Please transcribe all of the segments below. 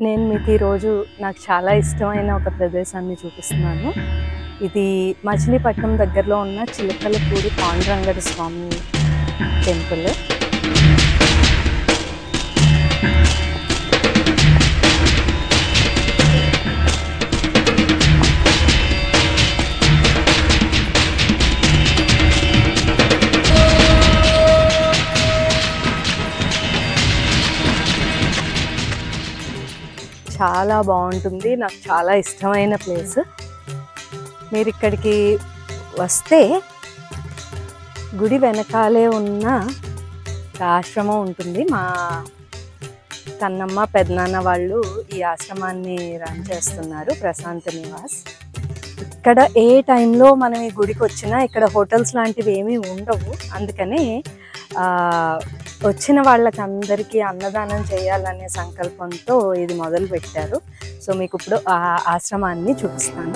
నేను మీకు ఈరోజు నాకు చాలా ఇష్టమైన ఒక ప్రదేశాన్ని చూపిస్తున్నాను. ఇది మచిలీపట్నం దగ్గరలో ఉన్న చిలకలపూడి పాండురంగడ స్వామి టెంపుల్. చాలా బాగుంటుంది, నాకు చాలా ఇష్టమైన ప్లేస్. మీరు ఇక్కడికి వస్తే గుడి వెనకాలే ఉన్న ఆశ్రమం ఉంటుంది. మా కన్నమ్మ పెద్దనాన్న వాళ్ళు ఈ ఆశ్రమాన్ని రన్ చేస్తున్నారు, ప్రశాంత నివాస్. ఇక్కడ ఏ టైంలో మనం ఈ గుడికి వచ్చినా ఇక్కడ హోటల్స్ లాంటివి ఏమీ ఉండవు. అందుకనే వచ్చిన వాళ్ళకందరికీ అన్నదానం చేయాలనే సంకల్పంతో ఇది మొదలు పెట్టారు. సో మీకు ఇప్పుడు ఆ ఆశ్రమాన్ని చూపిస్తాను.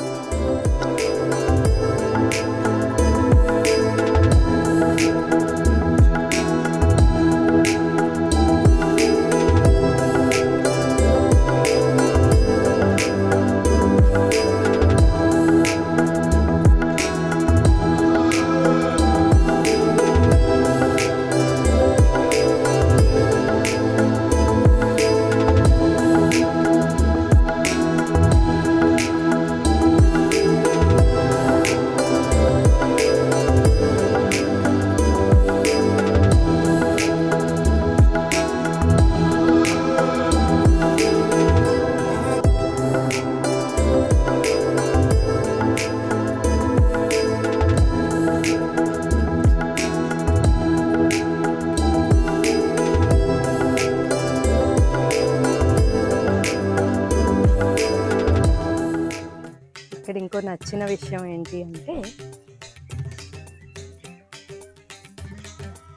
ఇక్కడ ఇంకో నచ్చిన విషయం ఏంటి అంటే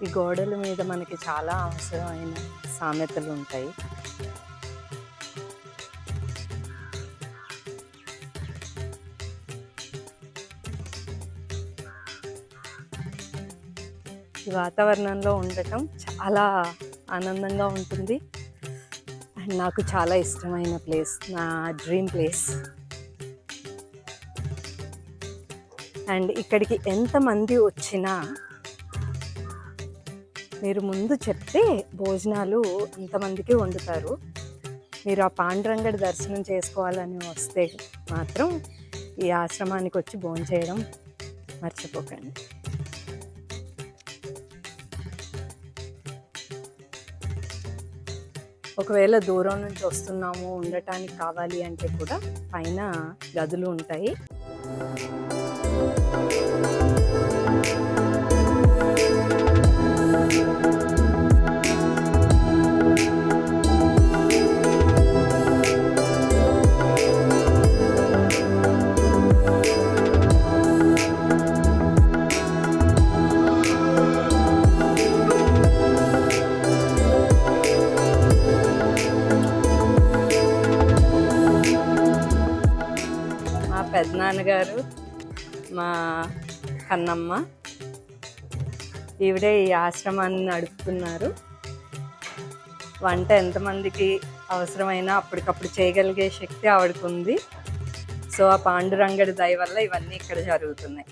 ఈ గోడల మీద మనకి చాలా అవసరమైన సామెతలు ఉంటాయి. ఈ వాతావరణంలో ఉండటం చాలా ఆనందంగా ఉంటుంది అండ్ నాకు చాలా ఇష్టమైన ప్లేస్, నా డ్రీమ్ ప్లేస్. అండ్ ఇక్కడికి ఎంతమంది వచ్చినా మీరు ముందు చెప్తే భోజనాలు అంతమందికి వండుతారు. మీరు ఆ పాండురంగడి దర్శనం చేసుకోవాలని వస్తే మాత్రం ఈ ఆశ్రమానికి వచ్చి భోంచేయడం మర్చిపోకండి. ఒకవేళ దూరం నుంచి వస్తున్నాము, ఉండటానికి కావాలి అంటే కూడా పైన గదులు ఉంటాయి. మా పెద్దనాన్నగారు, మా కన్నమ్మ, ఈవిడే ఈ ఆశ్రమాన్ని నడుపుతున్నారు. వంట ఎంతమందికి అవసరమైనా అప్పటికప్పుడు చేయగలిగే శక్తి ఆవిడకు ఉంది. సో ఆ పాండురంగడి దయ వల్ల ఇవన్నీ ఇక్కడ జరుగుతున్నాయి.